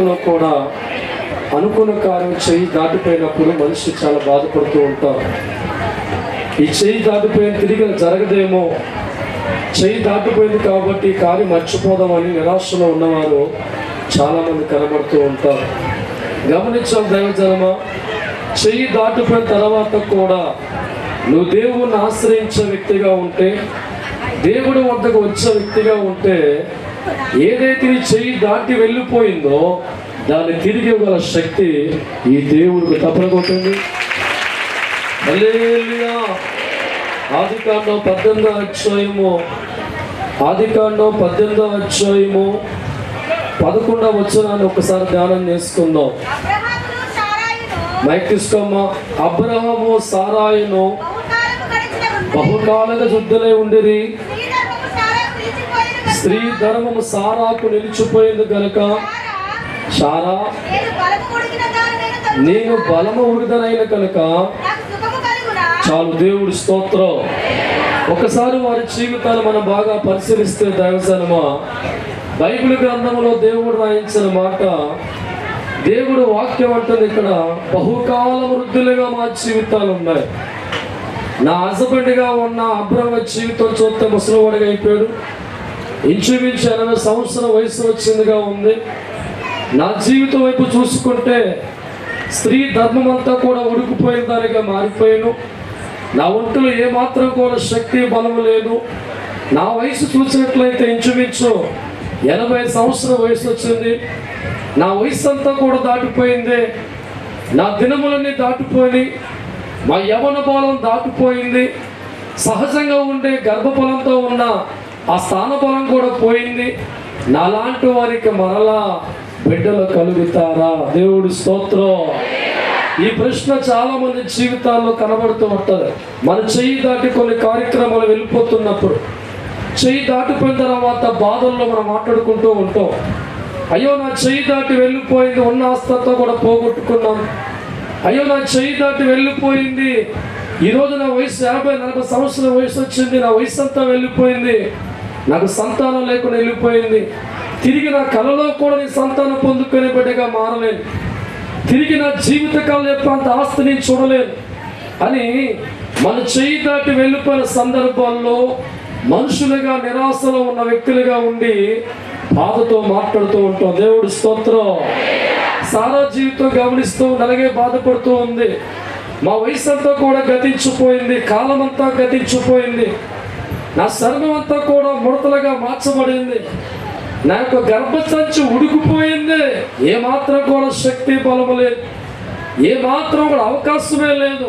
కూడా అనుకున్న కార్యం చేయి దాటిపోయినప్పుడు మనిషి చాలా బాధపడుతూ ఉంటారు. ఈ చేయి దాటిపోయిన తిరిగి జరగదేమో, చేయి దాటిపోయింది కాబట్టి కార్యం మర్చిపోదామని నిరాశలో ఉన్నవారు చాలామంది కనబడుతూ ఉంటారు. గమనించాలి దైవజనమా, చెయ్యి దాటిపోయిన తర్వాత కూడా నువ్వు దేవుణ్ణి ఆశ్రయించే వ్యక్తిగా ఉంటే, దేవుడి వద్దకు వచ్చే వ్యక్తిగా ఉంటే, ఏదైతే నీ చెయ్యి దాటి వెళ్ళిపోయిందో దాన్ని తిరిగి ఇవ్వగల శక్తి ఈ దేవుడికి తప్పకొట్టింది. హల్లెలూయా. ఆదికాండం 18వ అధ్యాయము 11వ వచనాన్ని ఒకసారి ధ్యానం చేసుకుందాం. మైక్ తీసుకోమ్మా. అబ్రహాము సారాయును బహుకాలంగా శుద్ధులై ఉండిరి. స్త్రీ ధర్మము సారాకు నిలిచిపోయింది గనుక సారా నేను బలము ఉడిదనైన కనుక చాలు. దేవుడి స్తోత్రం. ఒకసారి వారి జీవితాలు మనం బాగా పరిశీలిస్తే దైవజనమా, బైబిల్ గ్రంథంలో దేవుడు రాయించిన మాట, దేవుడు వాక్యం అంటుంది ఇక్కడ, బహుకాల వృద్ధులుగా మా జీవితాలు ఉన్నాయి. నా హస్బెండ్గా ఉన్న అబ్రహాము జీవితం చూస్తే ముసలివాడిగా అయిపోయాడు. ఇంచుమించు 80 సంవత్సరాల వయసు వచ్చిందిగా ఉంది. నా జీవితం వైపు చూసుకుంటే స్త్రీ ధర్మం అంతా కూడా ఉడికిపోయిన దానిగా మారిపోయాను. నా ఒంటిలో ఏమాత్రం కూడా శక్తి బలము లేదు. నా వయసు చూసినట్లయితే ఇంచుమించు 80 సంవత్సరాల వయసు వచ్చింది. నా వయసు అంతా కూడా దాటిపోయింది. నా దినములన్నీ దాటిపోయి మా యవన బలం దాటిపోయింది. సహజంగా ఉండే గర్భఫలంతో ఉన్న ఆ స్థాన బలం కూడా పోయింది. నాలాంటి వారికి మరలా బిడ్డలు కలుగుతారా? దేవుడి స్తోత్రం. ఈ ప్రశ్న చాలా మంది జీవితాల్లో కనబడుతూ ఉంటుంది. మన చెయ్యి దాటి కొన్ని కార్యక్రమాలు వెళ్ళిపోతున్నప్పుడు, చెయ్యి దాటిపోయిన తర్వాత బాధల్లో మనం మాట్లాడుకుంటూ ఉంటాం. అయ్యో నా చెయ్యి దాటి వెళ్ళిపోయింది, ఉన్న ఆస్తంతా కూడా పోగొట్టుకున్నాం. అయ్యో నా చెయ్యి దాటి వెళ్ళిపోయింది, ఈరోజు నా వయసు 50-40 సంవత్సరాల వయసు వచ్చింది, నా వయసు అంతా వెళ్ళిపోయింది, నాకు సంతానం లేకుండా వెళ్ళిపోయింది, తిరిగి నా కలలో కూడా నీ సంతానం పొందుకునే బిడ్డగా మారలేను, తిరిగి నా జీవితకాలం ఎప్పుడంత ఆస్తిని చూడలేను అని మన చెయ్యి దాటి వెళ్ళిపోయిన సందర్భాల్లో మనుషులుగా నిరాశలో ఉన్న వ్యక్తులుగా ఉండి బాధతో మాట్లాడుతూ ఉంటాం. దేవుడి స్తోత్రం. సారా జీవితం గమనిస్తూ నలగే బాధపడుతూ ఉంది. మా వయసు అంతా కూడా గతించిపోయింది, కాలం అంతా గతించిపోయింది, నా శరీరం అంతా కూడా ముడతలుగా మార్చబడింది, నా యొక్క గర్భసంచి ఉడికిపోయింది, ఏమాత్రం కూడా శక్తి బలము లేదు, ఏమాత్రం కూడా అవకాశమే లేదు.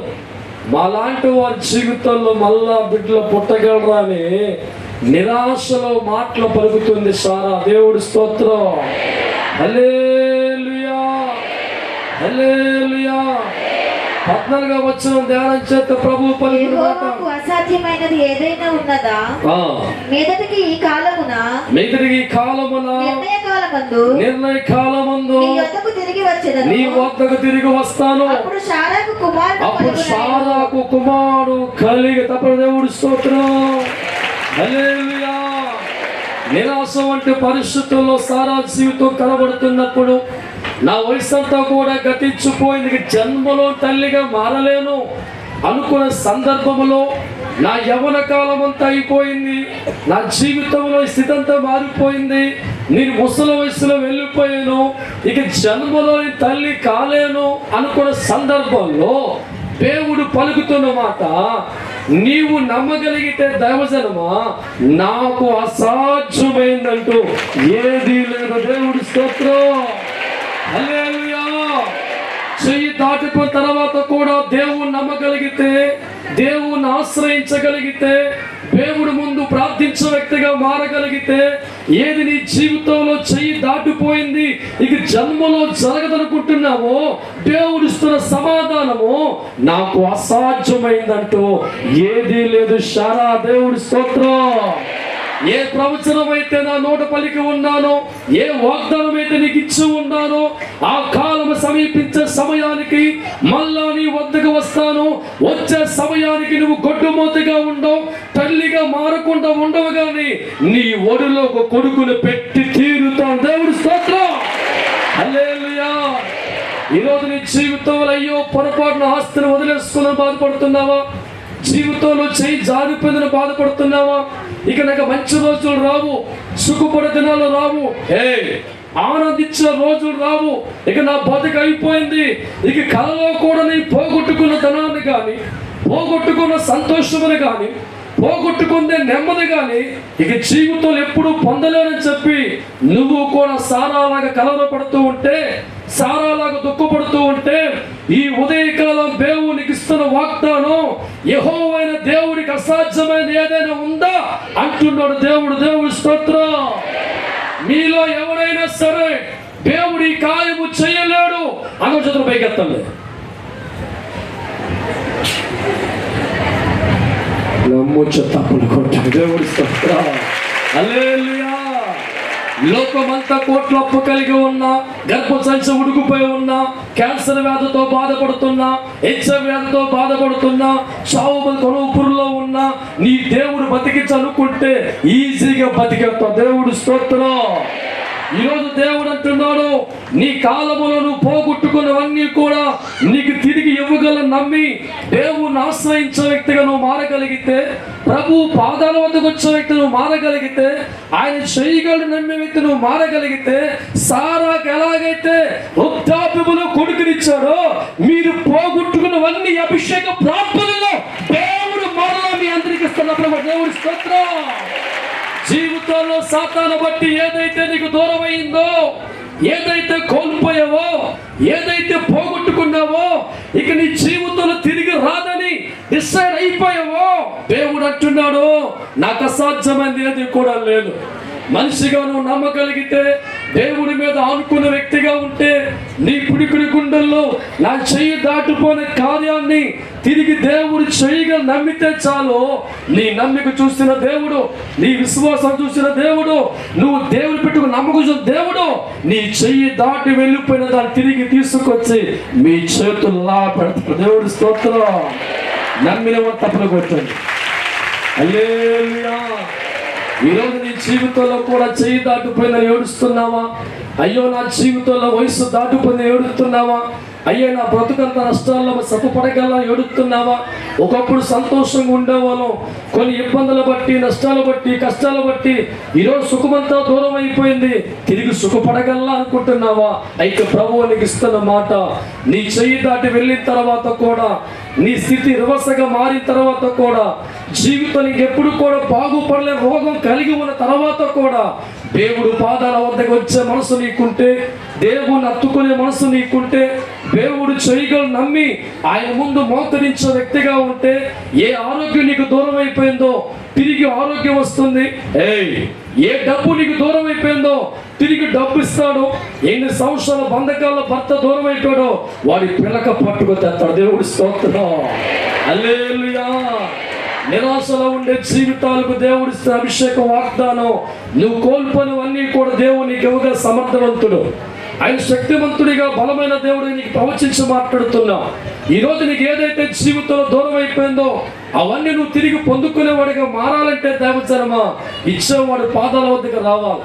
మాలాంటి వారి జీవితంలో మళ్ళా బిడ్డలు పుట్టగలరా అని నిరాశలో మాటలు పలుకుతుంది సారా. దేవుడి స్తోత్రం. హల్లెలూయా, హల్లెలూయా. 14వ వచనం ధ్యానం చేత ప్రభు పలికిన మాట, అసాధ్యమైనది ఏదైనా ఉన్నదా? మీదటికి ఈ కాలమున నిర్ణయ కాలమందు నీ వద్దకు తిరిగి వస్తాను. అప్పుడు శారాకు కుమారుడు కలిగి తప్ప. దేవుడి స్తోత్రం. హల్లెలూయా. నిరాశ వంటి పరిస్థితుల్లో సారా జీవితం కనబడుతున్నప్పుడు, నా వయసు అంతా కూడా గతించిపోయింది, జన్మలో తల్లిగా మారలేను అనుకున్న సందర్భంలో నా యవ్వన కాలం అంతా అయిపోయింది, నా జీవితంలో స్థితి అంతా మారిపోయింది, నేను ముసలి వయసులో వెళ్ళిపోయాను, ఇక జన్మలో తల్లి కాలేను అనుకున్న సందర్భంలో దేవుడు పలుకుతున్న మాట, నీవు నమ్మగలిగితే దైవజనమా, నాకు అసాధ్యమైందంటూ ఏదీ లేదు. దేవుడి స్తోత్రం. హల్లెలూయా. చెయ్యి దాటిపోయిన తర్వాత కూడా దేవుణ్ణి నమ్మగలిగితే, దేవుణ్ణి ఆశ్రయించగలిగితే, దేవుడి ముందు ప్రార్థించే వ్యక్తిగా మారగలిగితే, ఏది నీ జీవితంలో చెయ్యి దాటిపోయింది, ఇక జన్మలో జరగదనుకుంటున్నావో, దేవుడిస్తున్న సమాధానము నాకు అసాధ్యమైందంటూ ఏదీ లేదు శారా. దేవుడి స్తోత్రం. ఏ ప్రవచనం అయితే నా నోట పలికి ఉన్నానో, ఏ వాగ్దానం అయితే నీకు ఇచ్చి ఉన్నానో, ఆ కాలం సమీపించే సమయానికి మళ్ళా నీ వద్దకు వస్తాను. వచ్చే సమయానికి నువ్వు గొడ్డుమూతగా ఉండవు, తల్లిగా మారకుండా ఉండవు, కానీ నీ ఒడిలో ఒక కొడుకును పెట్టి తీరుతాను. దేవుడి స్తోత్రం. హల్లెలూయా. ఈరోజు నీ జీవితంలో అయ్యో పొరపాటున ఆస్తిని వదిలేసుకుని బాధపడుతున్నావా? జీవితంలో చేయి జారిపోయిందని బాధపడుతున్నావా? ఇక నాకు మంచి రోజులు రావు, సుఖపడే దినాలు రావు, ఆనందించిన రోజులు రావు, ఇక నా బతుకు అయిపోయింది, ఇక కలలో కూడా నేను పోగొట్టుకున్న ధనాన్ని కానీ, పోగొట్టుకున్న సంతోషముని కానీ, పోగొట్టుకుందే నెమ్మది కానీ ఇక జీవితంలో ఎప్పుడు పొందలేనని చెప్పి నువ్వు కూడా సారాలాగా కలవరపడుతూ ఉంటే, సారాలాగా దుఃఖపడుతూ ఉంటే, ఈ ఉదయకాలం దేవునికి ఇస్తున్న వాగ్దానం, యెహోవైన దేవుడికి అసాధ్యమైన ఏదైనా ఉందా అంటున్నాడు దేవుడు. దేవుడి స్తోత్రం. మీలో ఎవరైనా సరే దేవుడి కార్యము చేయలేడు అన్న చేతులు పైకెత్తండి. దేవుడి స్తోత్రం. హల్లెలూయా. లోకమంతా కోట్ల అప్పు కలిగి ఉన్నా, గర్భసంచి ఉడుకుపోయి ఉన్నా, క్యాన్సర్ వ్యాధితో బాధపడుతున్నా, హెచ్ఐవి వ్యాధితో బాధపడుతున్నా, చావు కొనుపురులో ఉన్నా, నీ దేవుడు బతికించనుకుంటే ఈజీగా బతికేస్తావు. దేవుడు స్తోత్రం. ఈరోజు దేవుడు అంటున్నాడు, నీ కాలములో నువ్వు పోగొట్టుకున్నవన్నీ కూడా నీకు తిరిగి ఇవ్వగల నమ్మి దేవుని ఆశ్రయించే వ్యక్తిగా నువ్వు మారగలిగితే, ప్రభు పాదాల వద్దకు వచ్చే వ్యక్తి నువ్వు మారగలిగితే, ఆయన చేయగల నమ్మే వ్యక్తి నువ్వు మారగలిగితే, సారాకు ఎలాగైతే వృద్ధాప్యములో కొడుకునిచ్చాడో మీరు పోగొట్టుకున్నవన్నీ అభిషేక ప్రార్థనలో దేవుడు మరలా మీ అందరికి ఇస్తున్నప్పుడు దేవుడి స్తోత్రం. జీవితంలో సాతాను బట్టి ఏదైతే నీకు దూరం అయిందో, ఏదైతే కోల్పోయావో, ఏదైతే పోగొట్టుకున్నావో, ఇక నీ జీవితంలో తిరిగి రాదని డిసైడ్ అయిపోయావో, దేవుడు అంటున్నాడు, నాకు అసాధ్యమైనది ఏది కూడా లేదు. మనిషిగా నువ్వు నమ్మగలిగితే, దేవుడి మీద ఆనుకున్న వ్యక్తిగా ఉంటే, నీ పిడికిడి గుండెల్లో నా చెయ్యి దాటిపోయిన కార్యాన్ని తిరిగి దేవుడు చేయగా నమ్మితే చాలు. నీ నమ్మిక చూసిన దేవుడు, నీ విశ్వాసం చూసిన దేవుడు, నువ్వు దేవుడు పెట్టుకుని నమ్మకం చూసిన దేవుడు నీ చెయ్యి దాటి వెళ్ళిపోయిన దాన్ని తిరిగి తీసుకొచ్చి మీ చేతుల్లా పెడతాడు. దేవుడి స్తోత్రం. నమ్మిన తప్పులు కొట్టండి. హల్లెలూయా. ఈరోజు నీ జీవితంలో కూడా చెయ్యి దాటిపోయిందని ఏడుస్తున్నావా? అయ్యో నా జీవితంలో వయసు దాటిపోయిందని ఏడుస్తున్నావా? అయ్యో నా బ్రతుకంత నష్టాల్లో సతపడగల ఏడుస్తున్నావా? ఒకప్పుడు సంతోషంగా ఉండేవాళ్ళం, కొన్ని ఇబ్బందులు బట్టి, నష్టాలు బట్టి, కష్టాలు బట్టి ఈరోజు సుఖమంతా దూరం అయిపోయింది, తిరిగి సుఖపడగల అనుకుంటున్నావా? అయితే ప్రభువు నీకు ఇస్తున్న మాట, నీ చెయ్యి దాటి వెళ్ళిన తర్వాత కూడా, నీ స్థితి రివర్స్గా మారిన తర్వాత కూడా, జీవితానికి ఎప్పుడు కూడా బాగుపడలే రోగం కలిగి ఉన్న తర్వాత కూడా, దేవుడు పాదాల వద్దకు వచ్చే మనసు నీకుంటే, దేవుని హత్తుకునే మనసు నీకుంటే, దేవుడు చేయగల నమ్మి ఆయన ముందు మోకరించే వ్యక్తిగా ఉంటే, ఏ ఆరోగ్యం నీకు దూరం అయిపోయిందో తిరిగి ఆరోగ్యం వస్తుంది. ఏ డబ్బు నీకు దూరం అయిపోయిందో తిరిగి డబ్బు ఇస్తాడు. ఎన్ని సంవత్సరాల బంధకాల భర్త దూరం అయిపోయాడో వాడి పిలక పట్టుకు తెస్తాడు. దేవుడి స్తోత్రం. హల్లెలూయా. నిరాశలో ఉండే జీవితాలకు దేవుడిస్తున్న అభిషేక వాగ్దానం, నువ్వు కోల్పోనివన్నీ కూడా దేవుడు నీకు ఇవ్వగల సమర్థవంతుడు. ఆయన శక్తివంతుడిగా బలమైన దేవుడు నీకు ప్రవచించి మాట్లాడుతున్నా. ఈరోజు నీకు ఏదైతే జీవితంలో దూరం అయిపోయిందో అవన్నీ నువ్వు తిరిగి పొందుకునేవాడిగా మారాలంటే దేవజనమా ఇచ్చేవాడు పాదాల వద్దకు రావాలి.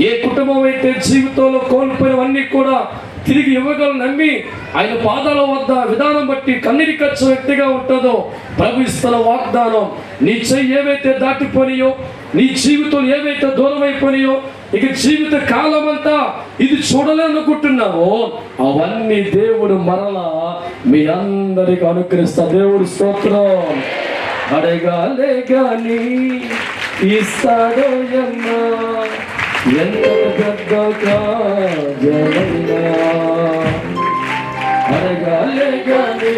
ఏ కుటుంబం అయితే జీవితంలో కోల్పోయినవన్నీ కూడా తిరిగి ఇవ్వగల నమ్మి ఆయన పాదాల వద్ద విధానం బట్టి కన్నీటి ఖర్చు వ్యక్తిగా ఉంటుందో ప్రభు ఇస్తున్న వాగ్దానం, నీ చెయ్యి ఏవైతే దాటిపోయినాయో, నీ జీవితం ఏవైతే దూరం అయిపోయినాయో, ఇక జీవిత కాలం అంతా ఇది చూడాలనుకుంటున్నావో అవన్నీ దేవుడు మరలా మీ అందరికి అనుగ్రహిస్తా. దేవుడు స్తోత్రం. అడగాలే గాని ఇస్తాడో అమ్మా, ఎంత పెద్ద కార్యమైనా, అడగాలే గాని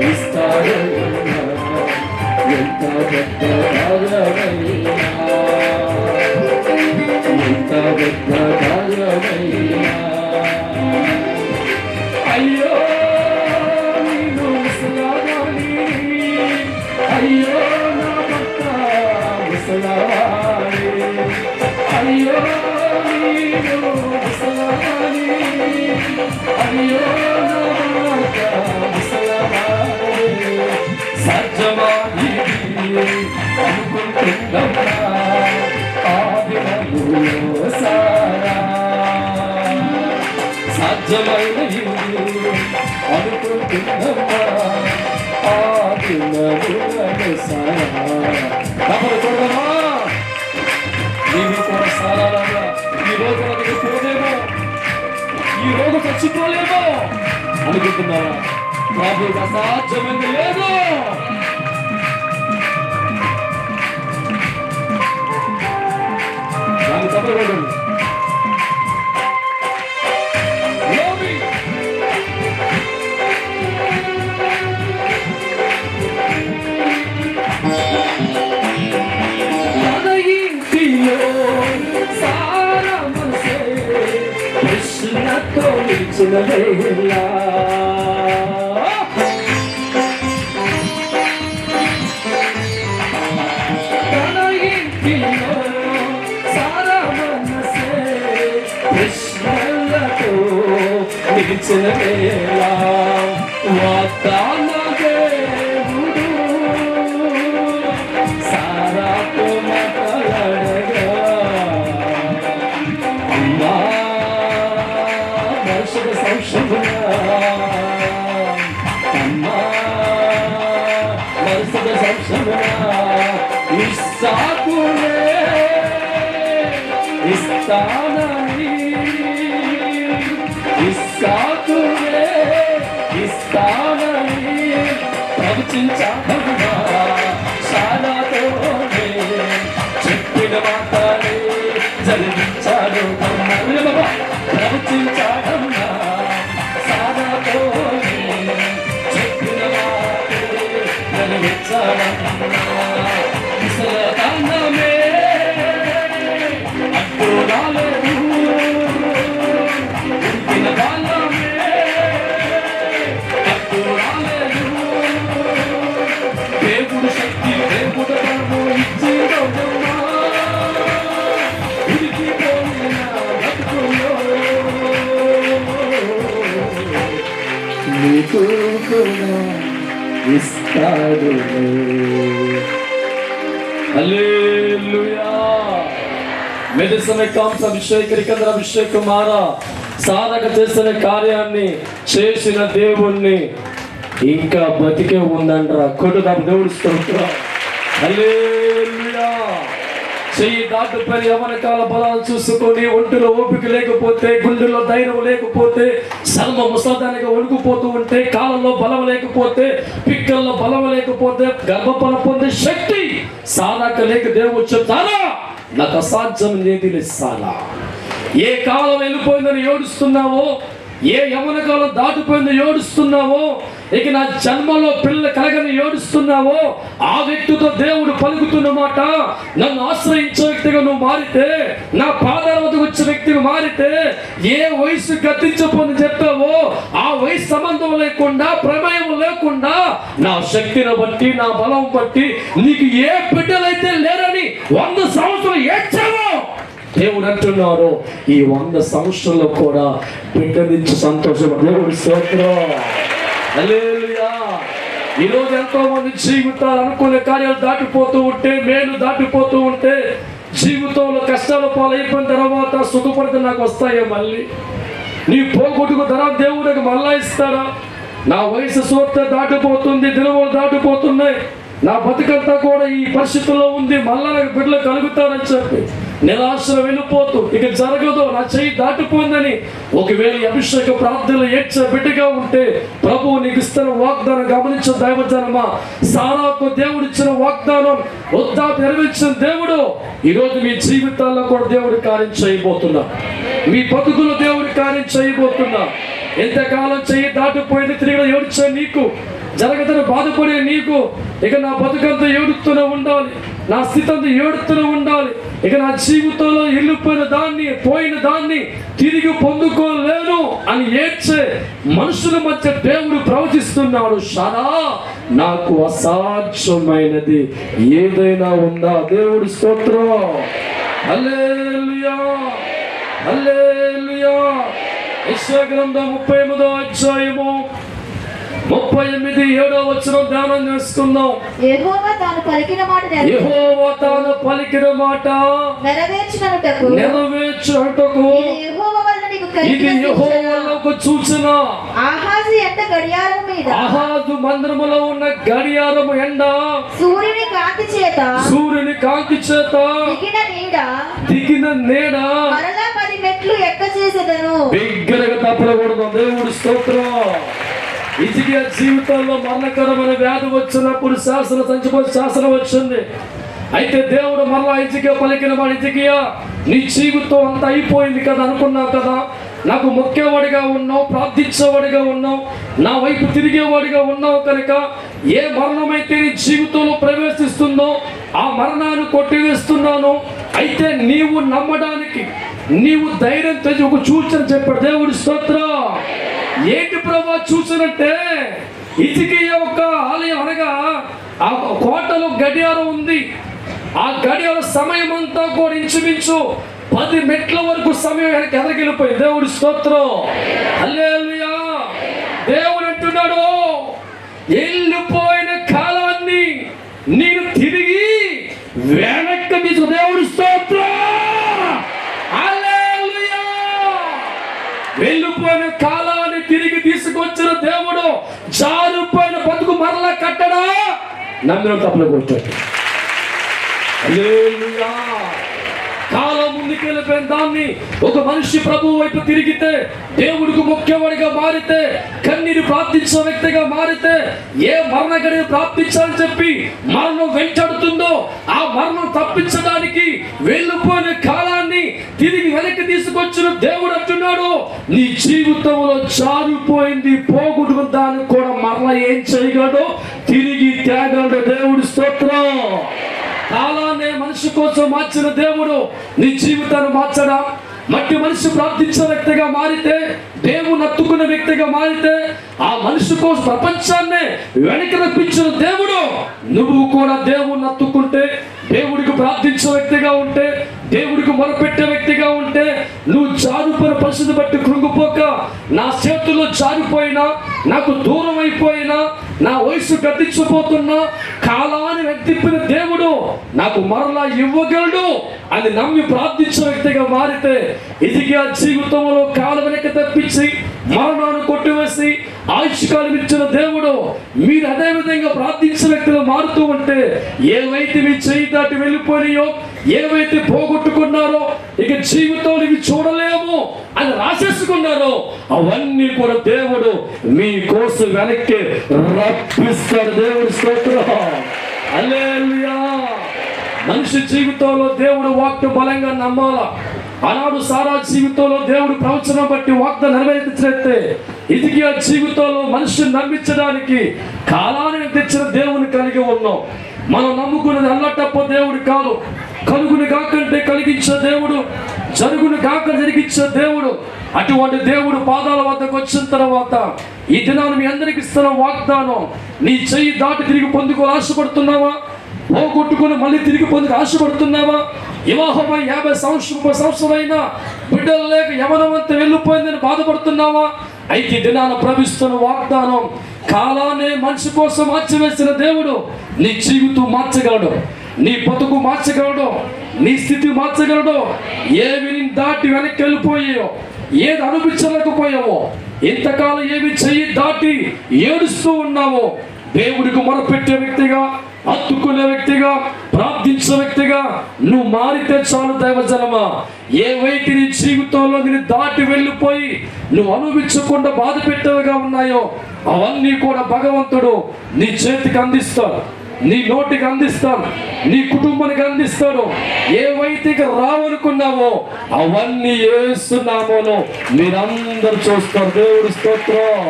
ఇస్తాడో అమ్మా, ఎంత పెద్ద కార్యమైనా, ఎంత పెద్ద కార్యమైనా. అయ్యో నీవు ముసలావాణి, అయ్యో నా భర్త ముసలావాణి, అయ్యో నీవు ముసలావాణి, అయ్యో నా భర్త ముసలావాణి. సజ్జమా అనుకుంటున్నా ఆదిలో సారా, సాధ్యమైన అనుకుంటున్నా ఆ దినములను చూడమా నీవు కూడా సారాలంగా ఈ రోజు మనకి పోలేమో, ఈ రోజు చచ్చిపోలేమో అనుకుంటున్నావా? ప్రభువుకు అసాధ్యమైనది లేదు. దాన్ని తప్పకూడదు. వాగ్దాన దేవుడు సారాతో మాట్లాడగా అమ్మా వర్షక సంశమునా అమ్మా వర్షక సంశమునా ఇస్సాకునే ఇస్తానని ఇస్సాకునే ఇస్తానని ప్రవచించాడమ్మా సారాతోనే చెప్పిన మాటనే జరిగించాడు ప్రవచించాడమ్మా సారాతోనే చెప్పిన మాటనే జరిగించాడమ్మా విసలదానమే అడ్డు రాలేదు దేవుడు శక్తి దేవుడు బలము ఇచ్చినమ్మా ఉడికిపోయిన బ్రతుకులో నీకు కూడా ఇస్తాడు. హల్లెలూయా. मेरे समय काम से अभिषेक रिकंदर अभिषेक कुमारा సాధక చేసిన కార్యాన్ని చేసిన దేవుణ్ణి ఇంకా బతికే ఉందంటారా? కొడుకు దేవుడు స్తోత్రం. హల్లెలూయా. చెయ్యి దాటుపై యవన కాల బలాలు చూసుకొని ఒంటిలో ఓపిక లేకపోతే, గుండెల్లో ధైర్యం లేకపోతే, చర్మ ముసలదానిగా వణుకుపోతూ ఉంటే, కాలంలో బలం లేకపోతే, పిక్కల్లో బలం లేకపోతే, గర్భఫలం పొందే శక్తి సాధక లేక దేవుడు చెప్తారా నాకు అసాధ్యం ఏది లేదు. సాలా ఏ కాలం వెళ్ళిపోయిందని ఏడుస్తున్నావో, ఏ యవన కాలం దాటిపోయిందో ఏడుస్తున్నావో, ఇక నా జన్మలో పిల్లలు కలగని ఏడుస్తున్నావో, ఆ వ్యక్తితో దేవుడు పలుకుతున్న మాట, నన్ను ఆశ్రయించే వ్యక్తిగా నువ్వు మారితే, నా పాదాల వద్దకు వచ్చే వ్యక్తిగా మారితే, ఏ వయసు గతించపోని చెప్పావో ఆ వయసు సంబంధం లేకుండా, ప్రమేయం లేకుండా, నా శక్తిని బట్టి, నా బలం బట్టి నీకు ఏ బిడ్డలైతే లేరని 100 సంవత్సరాలు ఏడ్చావో దేవుడు అంటున్నారు, ఈ 100 సంవత్సరాల్లో కూడా బిడ్డనిచ్చి సంతోషపడు. దేవుడి స్తోత్రం. హల్లెలూయా. ఈరోజు ఎంతో మంది జీవితాలు అనుకునే కార్యాలు దాటిపోతూ ఉంటే, మేలు దాటిపోతూ ఉంటే, జీవితంలో కష్టాల పాలైపోయిన తర్వాత సుఖపడితే నాకు వస్తాయా మళ్ళీ? నీ పోగొట్టుకు ధర దేవుడికి మళ్ళా ఇస్తాడా? నా వయసు సూర్త దాటిపోతుంది, దినములు దాటిపోతున్నాయి, నా బతుకంతా కూడా ఈ పరిస్థితుల్లో ఉంది, మళ్ళా నాకు బిడ్డలు కలుగుతారని చెప్పి నిరాశలు వెళ్ళిపోతూ ఇక జరగదు, నా చెయ్యి దాటిపోయిందని ఒకవేళ అభిషేక ప్రార్థనలు ఏడ్చే బిడ్డగా ఉంటే, ప్రభువు నీకు ఇస్తున్న వాగ్దానం గమనించిన దైవజనమా, సారాకు దేవుడు ఇచ్చిన వాగ్దానం వృద్ధాప్యం నెరవేర్చిన దేవుడు ఈరోజు మీ జీవితాల్లో కూడా దేవుడి కార్యం చేయబోతున్నా, మీ బతుకులు దేవుడి కార్యం చేయబోతున్నా. ఎంతకాలం చెయ్యి దాటిపోయింది తిరిగి ఏడ్చే నీకు, జరగదని బాధపడే నీకు, ఇక నా బతుకంతా ఏడుతూనే ఉండాలి, నా స్థితి అంతా ఏడుతూనే ఉండాలి, ఇక నా జీవితంలో వెళ్ళిపోయిన దాన్ని, పోయిన దాన్ని తిరిగి పొందుకోలేను అని ఏడ్చే మనుషుల మధ్య దేవుడు ప్రవచిస్తున్నాడు, షరా నాకు అసాధ్యమైనది ఏదైనా ఉందా? దేవుడి స్తోత్రం. హల్లెలూయా. హల్లెలూయా. యెషయా గ్రంథం 38వ అధ్యాయము 38 వచనం ధ్యానం చేసుకుందాం. యెహోవా తాను పలికిన నెరవేర్చుటకు యెహోవా వలన నీకు ఇది యెహోవాలో ఒక సూచన. ఆహాజు ఎండ గడియారం మీద ఆహాజు మందిరములో ఉన్న గడియారము ఎండ సూర్యుని కాంతి చేత దిగిన నీడ మరలా 10 మెట్లు ఎక్క చేసేదను. బిగ్గరగా తప్పకూడదు. దేవుడి స్తోత్రం. హిజ్కియా జీవితంలో మరణకరమైన వ్యాధి వచ్చినప్పుడు శాసనం వచ్చింది. అయితే దేవుడు మరలా హిజ్కియా పలికిన వాడు, హిజ్కియా నీ జీవితం అంతా అయిపోయింది కదా, అనుకున్నావు కదా, నాకు మొక్కేవాడిగా ఉన్నావు, ప్రార్థించేవాడిగా ఉన్నావు, నా వైపు తిరిగేవాడిగా ఉన్నావు కనుక ఏ మరణమైతే నీ జీవితంలో ప్రవేశిస్తుందో ఆ మరణాన్ని కొట్టివేస్తున్నాను. అయితే నీవు నమ్మడానికి, నీవు ధైర్యం తెచ్చి ఒక సూచన చెప్పాడు. దేవుడి స్తోత్రం. ఏంటి ప్రభా చూసినట్టే, హిజ్కియా యొక్క ఆలయం అనగా ఆ కోటలో గడియారం ఉంది. ఆ గడియార సమయం అంతా కూడా ఇంచుమించు 10 మెట్ల వరకు సమయం ఎదగిలిపోయింది. దేవుడి స్తోత్రం. హల్లెలూయా. దేవుడు అంటున్నాడు, వెళ్ళిపోయిన కాలాన్ని నేను తిరిగి వెనక్కి తీసుకు. దేవుడి స్తోత్రం. హల్లెలూయా. వెళ్ళిపోయిన కాలాన్ని తిరిగి తీసుకొచ్చిన దేవుడు జారిపోయిన బతుకు మరలా కట్టడా? నమ్మిన తప్పులు కొట్టాడు. హల్లెలూయా. కాలం ముందుకెళ్ళిపోయిన దాన్ని ఒక మనిషి ప్రభు వైపు తిరిగితే, దేవుడికి ముఖ్యవాడిగా మారితే, కన్నీరు ప్రార్థించే వ్యక్తిగా మారితే, ఏ మరణ గడిని ప్రార్థించాలని చెప్పి మరణం వెంటాడుతుందో ఆ మరణం తప్పించడానికి వెళ్ళిపోయిన కాలాన్ని తిరిగి వెనక్కి తీసుకొచ్చిన దేవుడు అంటున్నాడు, నీ జీవితంలో జారిపోయింది పోగొట్టుకున్న దాన్ని కూడా మరలా ఏం చేయగలడు? తిరిగి తేగలడు. దేవుడి స్తోత్రం. కాలాన్ని మనిషి కోసం మార్చిన దేవుడు నీ జీవితాన్ని మార్చడా? మట్టి మనిషి ప్రార్థించే వ్యక్తిగా మారితే, దేవుని నత్తుకున్న వ్యక్తిగా మారితే, ఆ మనిషి కోసం ప్రపంచాన్ని వెనక్కి రప్పించిన దేవుడు నువ్వు కూడా దేవుని నత్తుకుంటే, దేవుడికి ప్రార్థించే వ్యక్తిగా ఉంటే, దేవుడికి మొరపెట్టే వ్యక్తిగా ఉంటే, నువ్వు జారిపోయిన పరిస్థితి బట్టి కృంగిపోక, నా చేతుల్లో జారిపోయినా, నాకు దూరం అయిపోయినా, నా వయసు గతించిపోతున్నా, కాలాన్ని వెతిప్పిన దేవుడు నాకు మరలా ఇవ్వగలడు అని నమ్మి ప్రార్థించే వ్యక్తిగా మారితే, హిజ్కియా జీవితంలో కాలం వెనక్కి తప్పించి మరణాన్ని కొట్టివేసి ఆయుష్కాలం ఇచ్చిన దేవుడు మీరు అదే విధంగా ప్రార్థించే వ్యక్తులు మారుతూ ఉంటే, ఏవైతే మీ చేయి దాటి వెళ్ళిపోయినాయో, ఏవైతే పోగొట్టుకున్నారో, ఇక జీవితంలో ఇవి చూడలేము అని రాసేసుకున్నారో, అవన్నీ కూడా దేవుడు మీ కోసం వెనక్కి రప్పిస్తాడు. దేవుడి స్తోత్రం. హల్లెలూయా. మనిషి జీవితంలో దేవుడు వాక్కు బలంగా నమ్మాల. ఆనాడు సారా జీవితంలో దేవుడు ప్రవచనం బట్టి వాగ్దానం నెరవేర్చినట్టే హిజ్కియా జీవితంలో మనిషిని నమ్మించడానికి కాలాన్ని తెచ్చిన దేవుని కలిగి ఉన్నాం. మనం నమ్ముకున్నది అల్లటప్ప దేవుడు కాదు. కలుగుని కాకంటే కలిగించే దేవుడు, జరుగుని కాక జరిగించే దేవుడు. అటువంటి దేవుడు పాదాల వద్దకు వచ్చిన తర్వాత ఈ దినాన్ని మీ అందరికి ఇస్తున్న వాగ్దానం, నీ చెయ్యి దాటి తిరిగి పొందుకోవాలి ఆశపడుతున్నావా? పోగొట్టుకుని మళ్ళీ తిరిగి పొందుకు ఆశపడుతున్నావా? వివాహమై 50 సంవత్సరమైనా బిడ్డలు లేక యవనమంతా వెళ్ళిపోయిందని బాధపడుతున్నావా? అయితే దినాన ప్రవహిస్తున్న వాగ్దానం, కాలాన్ని మనిషి కోసం మార్చివేసిన దేవుడు నీ జీవితం మార్చగలడు, నీ బతుకు మార్చగలడు, నీ స్థితి మార్చగలడు. ఏవి దాటి వెనక్కి వెళ్ళిపోయాయో, ఏది అనిపించలేకపోయావో, ఇంతకాలం ఏమి చెయ్యి దాటి ఏడుస్తూ ఉన్నావో, దేవుడికి మొరపెట్టే వ్యక్తిగా, హత్తుకునే వ్యక్తిగా, ప్రార్థించే వ్యక్తిగా నువ్వు మారితే చాలు. దైవజనమా, ఏవైతే నీ జీవితంలో నేను దాటి వెళ్ళిపోయి నువ్వు అనుభవించకుండా బాధ పెట్టేవిగా ఉన్నాయో అవన్నీ కూడా భగవంతుడు నీ చేతికి అందిస్తాడు, నీ నోటికి అందిస్తాడు, నీ కుటుంబానికి అందిస్తాడు. ఏవైతే రావనుకున్నావో అవన్నీ యేసు నామములో మీరందరూ చూస్తారు. దేవుడి స్తోత్రం.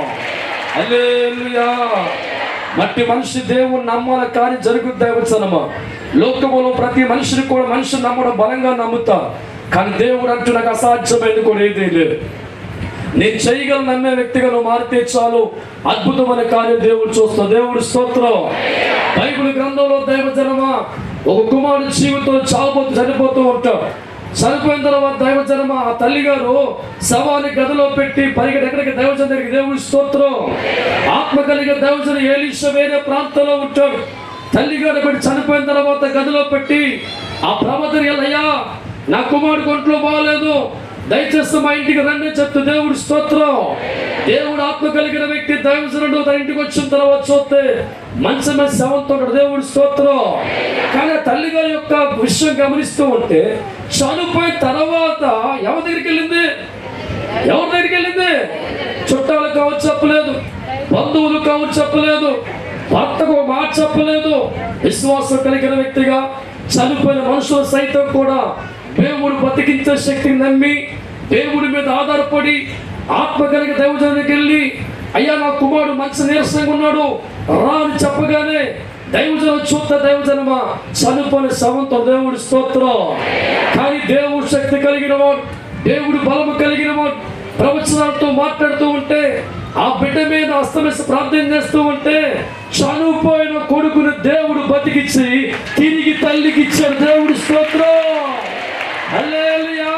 హల్లెలూయా. మట్టి మనిషి దేవుని నమ్మాల కానీ జరుగుద్ది. దైవజనమా, లోకములో ప్రతి మనిషిని కూడా మనిషి నమ్మడం బలంగా నమ్ముతా, కానీ దేవుడు అంటూ నాకు అసాధ్యమైనది కూడా ఏదీ లేదు. నేను చేయగల నమ్మే వ్యక్తిగా నువ్వు మారితే చాలు, అద్భుతమైన కార్యం దేవుడు చూస్తాడు. దేవుడి స్తోత్రం. బైబిల్ గ్రంథంలో దైవజనమా, ఒక కుమారుడు జీవితంలో చనిపోతూ ఉంటాడు. చనిపోయిన తర్వాత దైవజనమా, ఆ తల్లి గారు శవాన్ని గదిలో పెట్టి ఎక్కడికి దైవజన దగ్గరికి. దేవుడి స్తోత్రం. ఆత్మ కలిగిన దైవజన ఎలీషా వేరే ప్రాంతంలో ఉంటాడు. తల్లి గారు పెట్టి చనిపోయిన తర్వాత గదిలో పెట్టి ఆ ప్రవక్తని, అయ్యా నా కుమారుడు ఒంట్లో బాగలేదు, దయచేసి మా ఇంటికి రండి చెప్తే దేవుడు స్తోత్రం. దేవుడు ఆత్మ కలిగిన వ్యక్తి దైవజనుడు తన ఇంటికి వచ్చిన తర్వాత చూస్తే మంచి మంచి శవంతో ఉంటాడు. దేవుడు స్తోత్రం. కానీ తల్లి గారి యొక్క విషయం గమనిస్తూ ఉంటే చనిపోయిన తర్వాత ఎవరి దగ్గరికి వెళ్ళింది? ఎవరి దగ్గరికి వెళ్ళింది? చుట్టాలు కావచ్చు చెప్పలేదు, బంధువులు కావచ్చు చెప్పలేదు, భర్తకు మాట చెప్పలేదు. విశ్వాసం కలిగిన వ్యక్తిగా చనిపోయిన మనుషులు సైతం కూడా దేవుడు బతికించే శక్తిని నమ్మి దేవుడి మీద ఆధారపడి ఆత్మ కలిగి దైవజనానికి వెళ్ళి, అయ్యా నా కుమారుడు మంచి నీరసంగా ఉన్నాడు రా అని చెప్పగానే దైవజనం చూస్తే దైవజనమా చనిపోయిన శవంతో దేవుడి స్తోత్రం. కానీ దేవుడు శక్తి కలిగిన వాడు, దేవుడు బలము కలిగిన వాడు ప్రవచనాలతో మాట్లాడుతూ ఉంటే ఆ బిడ్డ మీద అస్తమేసి ప్రార్థన చేస్తూ ఉంటే చనిపోయిన కొడుకుని దేవుడు బతికిచ్చి తిరిగి తల్లికి ఇచ్చాడు. దేవుడు స్తోత్రం. హల్లెలూయా.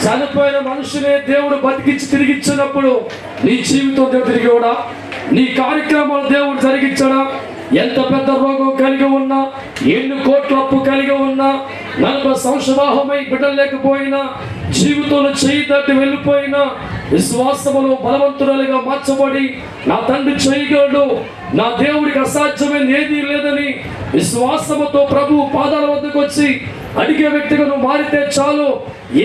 చనిపోయిన మనుషులే దేవుడు బతికించి తిరిగిచ్చినప్పుడు నీ జీవితం దేవుడు తిరిగి కూడా నీ కార్యక్రమాలు దేవుడు జరిగించడా? ఎంత పెద్ద రోగం కలిగి ఉన్నా, ఎన్ని కోట్ల అప్పు కలిగి ఉన్నా, 40 సంవత్సరాలమై బిడ్డలు లేకపోయినా, జీవితంలో చేయి తట్టి వెళ్ళిపోయినా, విశ్వాసములో బలవంతురాలుగా మార్చబడి నా తండ్రి చేయగలడు, నా దేవుడికి అసాధ్యమైన ఏదీ లేదని విశ్వాసముతో ప్రభు పాదాల వద్దకు వచ్చి అడిగే వ్యక్తిగా నువ్వు మారితే చాలు.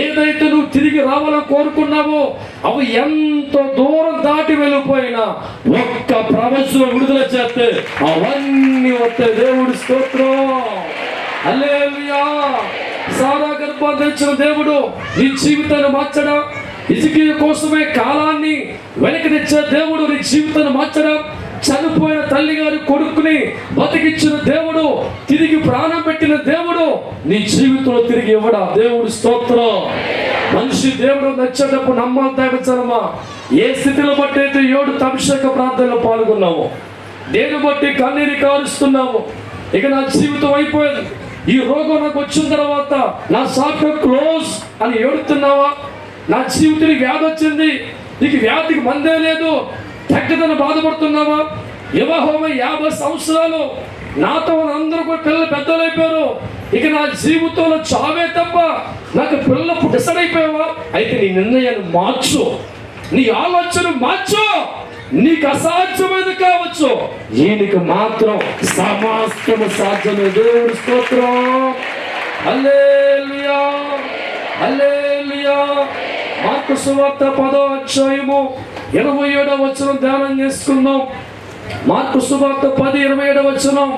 ఏదైతే నువ్వు తిరిగి రావాలని కోరుకున్నావో అవి ఎంత దూరం దాటి వెళ్ళిపోయినా ఒక్క ప్రవచనం విడుదల చేస్తే అవన్నీ వస్తాయి. దేవుడి స్తోత్రం. హల్లెలూయా. సారా గర్భాన్ని తెచ్చిన దేవుడు నీ జీవితాన్ని మార్చడా? హిజ్కియా కోసమే కాలాన్ని వెనక్కి తెచ్చే దేవుడు నీ జీవితాన్ని మార్చడా? చనిపోయిన తల్లి గారి కొడుకుని బతికిచ్చిన దేవుడు, తిరిగి ప్రాణం పెట్టిన దేవుడు నీ జీవితంలో తిరిగి ఇవ్వడా? దేవుడు స్తోత్రం. మనిషి దేవుడు నచ్చేటప్పుడు నమ్మాలి. దైవజనమా, ఏ స్థితిలో బట్టి అయితే 7 అభిషేక ప్రార్థనలో పాల్గొన్నాము, దేని బట్టి కన్నీరు కారుస్తున్నాము, ఇక నా జీవితం అయిపోయింది, ఈ రోగం నాకు వచ్చిన తర్వాత నా చాప్టర్ క్లోజ్ అని ఏడుతున్నావా? నా జీవితానికి వ్యాధి వచ్చింది, నీకు వ్యాధికి మందే లేదు, తగ్గదని బాధపడుతున్నావా? వివాహం 50 సంవత్సరాలు, నాతో అందరూ కూడా పిల్లలు పెద్దలు అయిపోయారు, ఇక నా జీవితంలో చావే తప్ప నాకు పిల్లలు డిసైడ్ అయిపోయావా? అయితే నీ నిర్ణయాన్ని మార్చు, నీ ఆలోచన మార్చు. నీకు అసాధ్యమైనది కావచ్చు, ఈయనకి మాత్రం సమస్తము సాధ్యమే. దేవుడి స్తోత్రం. హల్లెలూయా. హల్లెలూయా. మార్కు సువార్త 10వ అధ్యాయము 27వ వచనం ధ్యానం చేసుకుందాం. మార్కు సువార్త 10:27వ వచనం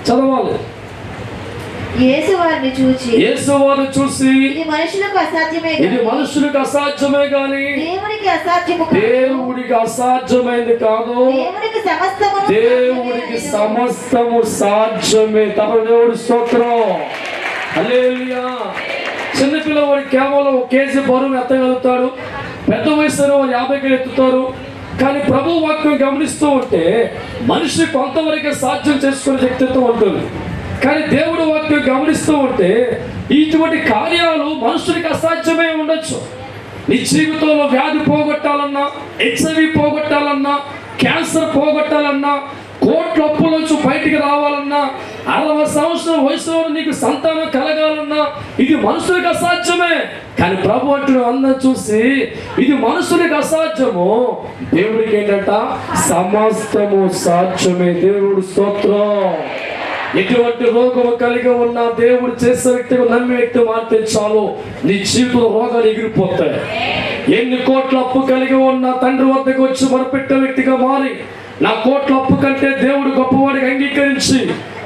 చదవాలి. యేసు వారిని చూసి ఇది మనుషులకు అసాధ్యమే గాని దేవుడికి అసాధ్యమైంది కాదు. దేవుడికి సమస్తము సాధ్యమే. తప్ప దేవుడి స్తోత్రం. హల్లెలూయా. చిన్నపిల్లవాడు కేవలం 1 కేజీ బరువు ఎత్తగలుగుతాడు, పెద్ద వయసులో 50 కిలో ఎత్తుతారు. కానీ ప్రభు వాక్యం గమనిస్తూ ఉంటే మనిషి కొంతవరకే సాధ్యం చేసుకునే వ్యక్తిత్వం ఉంటుంది. కానీ దేవుడు వాక్యం గమనిస్తూ ఉంటే ఇటువంటి కార్యాలు మనుషులకి అసాధ్యమే ఉండొచ్చు. నీ జీవితంలో వ్యాధి పోగొట్టాలన్నా, HIV పోగొట్టాలన్నా, క్యాన్సర్ పోగొట్టాలన్నా, కోట్ల అప్పుల నుంచి బయటికి రావాలన్నా, 60 సంవత్సరాల వయసులో నీకు సంతానం కలగాలన్నా ఇది మనుషులకు అసాధ్యమే. కానీ ప్రభు అంటున్న అందరూ చూసి ఇది మనుషులకు అసాధ్యము, దేవుడికి ఏంటంట సమస్తము సాధ్యమే. దేవుడు స్తోత్రం. ఎటువంటి రోగము కలిగి ఉన్నా దేవుడు చేసే వ్యక్తిగా నమ్మే వ్యక్తి మారితే చాలు, నీ జీవితంలో రోగాలు ఎగిరిపోతాయి. ఎన్ని కోట్ల అప్పు కలిగి ఉన్నా తండ్రి వద్దకు వచ్చి మొరపెట్టే వ్యక్తిగా మారి, నా కోట్ల అప్పు కంటే దేవుడు గొప్పవాడిగా అంగీకరించి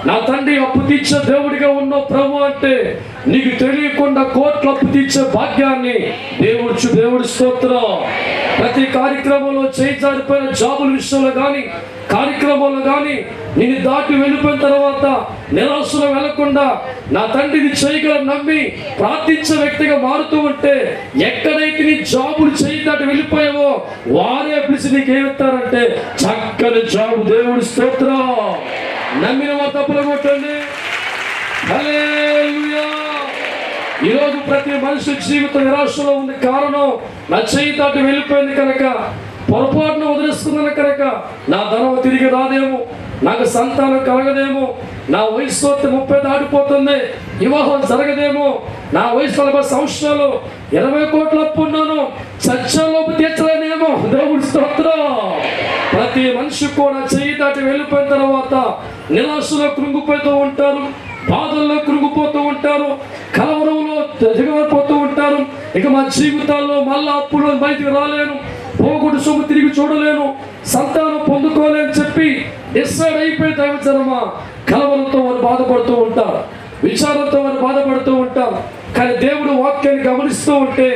నా తండ్రి అప్పు తీర్చే దేవుడిగా ఉన్నావు ప్రభు అంటే నీకు తెలియకుండా కోట్ల అప్పు తీర్చే భాగ్యాన్ని దేవుడి స్తోత్రం. ప్రతి కార్యక్రమంలో చేయి జారిపోయిన జాబుల విషయంలో కానీ, కార్యక్రమంలో కానీ నిన్ను దాటి వెళ్ళిపోయిన తర్వాత నిరాశలో వెళ్లకుండా నా తండ్రిని చేయగల నమ్మి ప్రార్థించే వ్యక్తిగా మారుతూ ఉంటే ఎక్కడైతే నీ జాబులు చేయి దాటి వెళ్ళిపోయావో వారే పిలిచి నీకు ఏమిస్తారంటే చక్కని జాబు. దేవుడి స్తోత్రం. నమ్మిన వారు తప్పులు కొట్టండి. హల్లెలూయా. ఈరోజు ప్రతి మనిషి జీవితం నిరాశలో ఉంది. కారణం నా చేయి దాటి వెళ్ళిపోయింది కనుక, పొరపాటును వదిలేసుకున్నాను కనుక నా ధనం తిరిగి రాదేమో, నాకు సంతానం కలగదేమో, నా వయసు 30 దాటిపోతుంది, వివాహం జరగదేమో, నా వయసు 40 సంవత్సరాలు 20 కోట్ల అప్పు ఉన్నాను, సత్యంలోపు తీర్చలేనేమో. దేవుడి స్తోత్రం. ప్రతి మనిషి కూడా చెయ్యి దాటి వెళ్ళిపోయిన తర్వాత నిరాశలో కృంగిపోతూ ఉంటారు, బాధల్లో కృంగిపోతూ ఉంటారు, కలవరంలో దిగబడిపోతూ ఉంటారు. ఇక మా జీవితాల్లో మళ్ళా అప్పులు బయటికి రాలేను, పోగొట్టు సొమ్ము తిరిగి చూడలేను, సంతానం పొందుకోలేని చెప్పి డిసైడ్ అయిపోయి దైవజనమా కలవరంతో వారు బాధపడుతూ ఉంటారు, విచారంతో వారు బాధపడుతూ ఉంటారు. కానీ దేవుడు వాక్యాన్ని గమనిస్తూ ఉంటే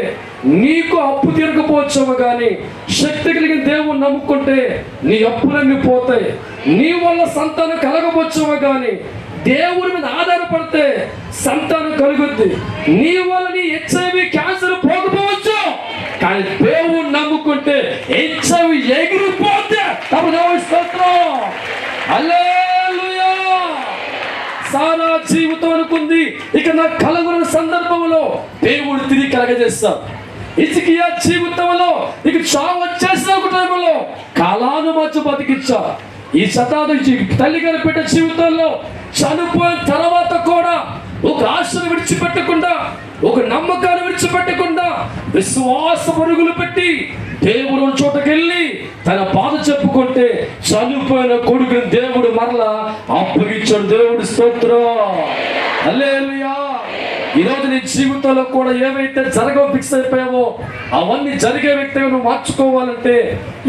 నీకు అప్పు తీరకపోవచ్చాము కానీ శక్తి కలిగిన దేవుని నమ్ముకుంటే నీ అప్పులన్నీ పోతాయి. నీ వల్ల సంతానం కలగపోవచ్చాము కానీ దేవుడి మీద ఆధారపడితే సంతానం కలుగుద్ది. నీ వల్ల నీ HIV క్యాన్సర్ పోకపోవచ్చు కానీ దేవుని నమ్ముకుంటే HIV ఎగిరిపోతే హల్లెలూయా. సారా జీవితం అనుకుంది, ఇక నా కలగొన సందర్భంలో దేవుడు తిరిగి కలగజేస్తాడు. హిజ్కియా జీవితంలో ఇక చావు వచ్చేసిన ఒక టైంలో కాలాను మధ్య బతికిచ్చా. ఈ శతాబ్ది తల్లి గారి పెట్టే జీవితంలో చనిపోయిన తర్వాత కూడా ఒక ఆశను విడిచిపెట్టకుండా, ఒక నమ్మకాన్ని విడిచిపెట్టకుండా విశ్వాస పరుగులు పెట్టి దేవుడు చోటకెళ్ళి తన బాధ చెప్పుకుంటే చనిపోయిన కొడుకుని దేవుడు మరలా అప్పగించాడు. దేవుడు స్తోత్రం. హల్లెలూయా. ఈరోజు నీ జీవితంలో కూడా ఏవైతే జరగవు ఫిక్స్ అయిపోయావో అవన్నీ జరిగే వ్యక్తిగా నువ్వు మార్చుకోవాలంటే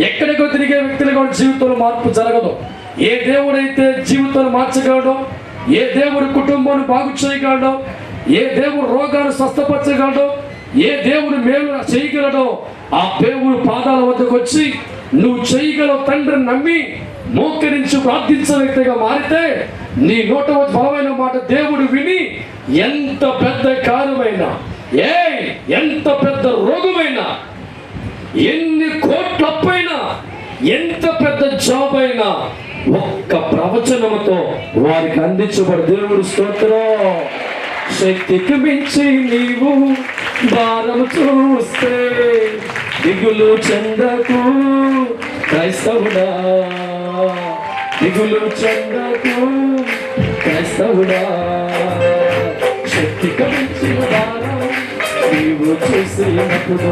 ఎక్కడికో తిరిగే వ్యక్తులు కూడా జీవితంలో మార్పు జరగదు. ఏ దేవుడైతే జీవితాన్ని మార్చగలడో, ఏ దేవుడు కుటుంబాన్ని బాగు చేయగలడో, ఏ దేవుడు రోగాన్ని స్వస్థపరచగలడో, ఏ దేవుడు మేలు చేయగలడో ఆ దేవుడు పాదాల వద్దకు వచ్చి నువ్వు చేయగలవు తండ్రిని నమ్మి మోకరించి ప్రార్థించే వ్యక్తిగా మారితే నీ నోట బలమైన మాట దేవుడు విని ఎంత పెద్ద కార్యమైనా, ఎంత పెద్ద రోగమైనా, ఎన్ని కోట్ల అప్పైనా, ఎంత పెద్ద జాబ్ అయినా ఒక్క ప్రవచనముతో వారికి అందించబడి దేవుడు స్తోత్రం. శక్తికి మించి నీవు భారం చూస్తే దిగులు చెందకు క్రైస్తవుడా, దిగులు చెందకు క్రైస్తవుడా. శక్తికి మించి భారం నీవు చూసినప్పుడు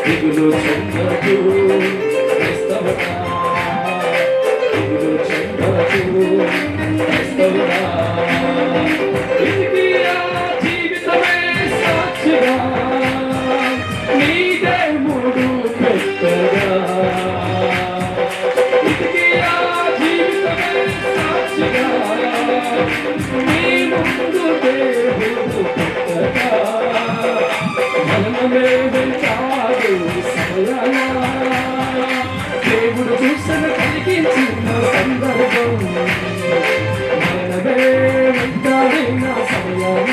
దిగులు చెందకు క్రైస్తవుడా, దిగులు చెందకు క్రైస్తవుడా. జీవితమే సాక్షిగా నీ దేవుడు పెట్టగా, జీవితమే సాక్షిగా నీ ముందు దేవుడు పెట్టగా, మనమే వెళ్తాడు సమయాన దేవుడు చూసిన కలిగించిన సందర్భం, మనమే వెళ్తాడైన సమయాన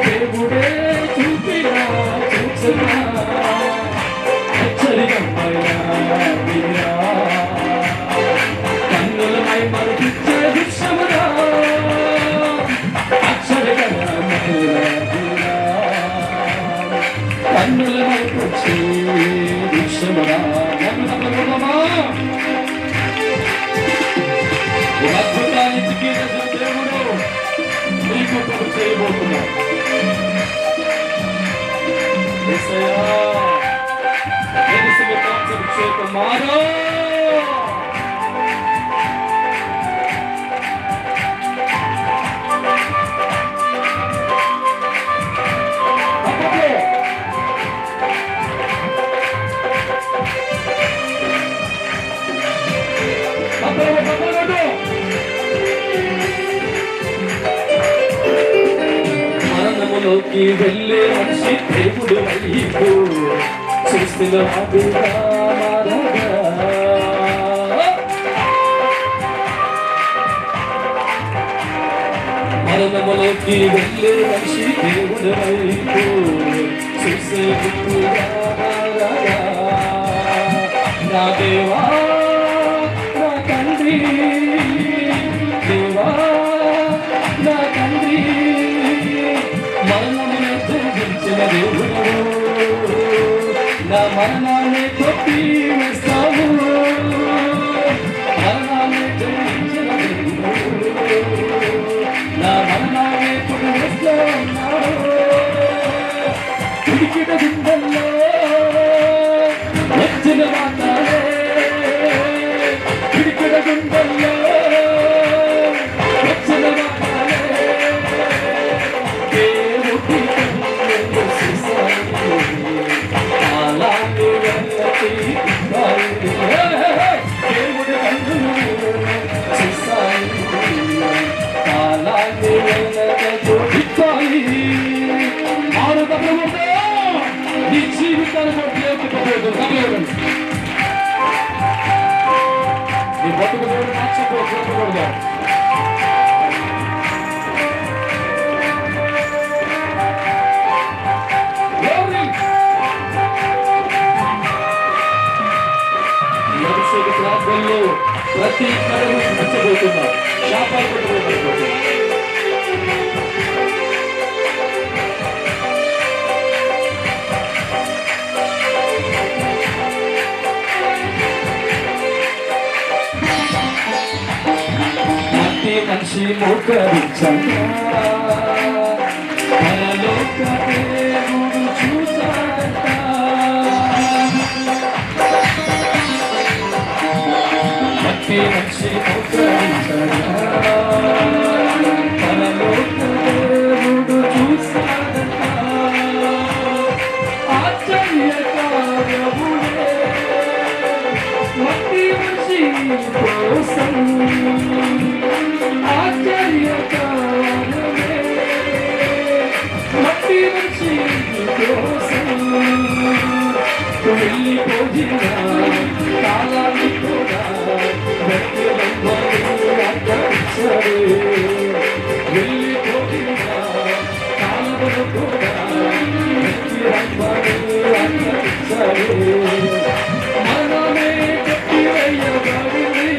దేవుడే చూపిన చూచిన హెచ్చరికమైన కన్నులమై మరిపించే దృశ్యమురా, అక్షరకమైన కన్నులమై వచ్చే దృశ్యమురా. అద్భుతానికి దేవుడు నీకు చేయబోతున్నాడు. మారో మరణములోకి వెళ్ళే మనిషి దేవుడు వైపు చూసిన మరణములోకి వెళ్ళే మనిషి దేవుడు వైపు చూసే నా దేవా నా తండ్రి, దేవా నా తండ్రి, మరణమును జయించిన దేవుడు నా మరణాన్ని కొట్టి వేస్తావు, మరణాన్ని జయించిన దేవుడు నా మరణాన్ని కొట్టి వేస్తావు. వచ్చిన మాటలే పిడికిడ గుండెల్లో వచ్చిన మాటలే దేవుడి కన్నులు సిసాయి అలాంటి వెళ్ళకి దేవుడి కన్నులు సిసాయి అలాంటి వెళ్ళకి ఇస్తాయి ఆరుదముతో నీ జీవితాన్ని నీ బతుకు దేవుడు మార్చకూడదు. ప్రాంతంలో ప్రతి కళను నచ్చబోతున్నారు శాపాలు పెట్టబోతున్నారు. మనిషి మోకరించగా పరలోక దేవుడు చూశాడట. మట్టి మనిషి మోకరించగా పరలోక దేవుడు చూశాడట. ఆశ్చర్యకార్యములే మట్టి మనిషి కోసం మట్టి మనిషి కోసం వెళ్ళిపోయిన కాలాన్ని కూడా వ్యక్తిగతంగాడు. వెళ్ళిపోయిన కాలమును కూడా వ్యక్తిగతంగాడు. మనమే కట్టివేయబడింది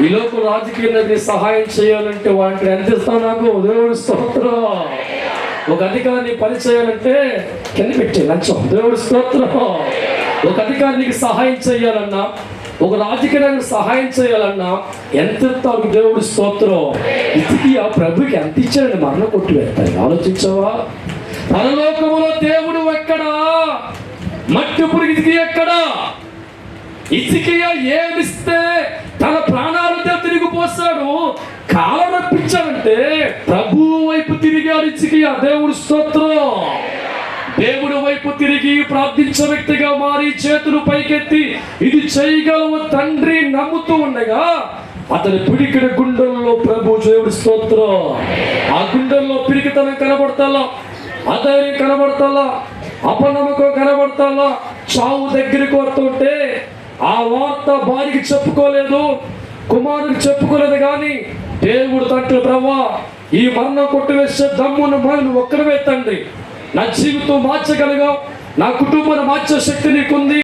ఈ లోక రాజకీయాలకి సహాయం చేయాలంటే వాటికి ఎంత ఇస్తావు? నాకు దేవుడి స్తోత్రం. ఒక అధికారిని పని చేయాలంటే కింద పెట్టే లంచం. దేవుడి స్తోత్రం. ఒక అధికారికి సహాయం చేయాలన్నా, ఒక రాజకీయానికి సహాయం చేయాలన్నా ఎంత ఇస్తావు? దేవుడి స్తోత్రం. ఇదికి ఆ ప్రభుకి ఎంత ఇచ్చాడని మరణ కొట్టి పెడతాయి. ఆలోచించావా? పరలోకములో దేవుడు ఎక్కడా? మట్టి పురిగికి ఎక్కడా? ఇసికియా ఏమిస్తే తన ప్రాణాలతో తిరిగిపోస్తాడు. కాలం రప్పించాడంటే ప్రభు వైపు తిరిగాడు ఇసికియా. దేవుడు స్తోత్రం. దేవుడి వైపు తిరిగి ప్రార్థించే వ్యక్తిగా మారి చేతులు పైకెత్తి ఇది చేయగలవు తండ్రి నమ్ముతూ ఉండగా అతని పిడికిడ గుండెల్లో ప్రభు దేవుడి స్తోత్రం. ఆ గుండెల్లో పిరికితనం కనబడతాలా, అధైర్యం కనబడతాలా, అపనమ్మకం కనబడతాలా. చావు దగ్గరికి వస్తుంటే ఆ వార్త భార్యకి చెప్పుకోలేదు, కుమారుడికి చెప్పుకోలేదు. కానీ దేవుడు తండ్రి ప్రభా ఈ మరణం కొట్టివేసే దమ్మును మనం ఒక్కరివే తండ్రి. నా జీవితం మార్చగలిగావు, నా కుటుంబాన్ని మార్చే శక్తి నీకుంది.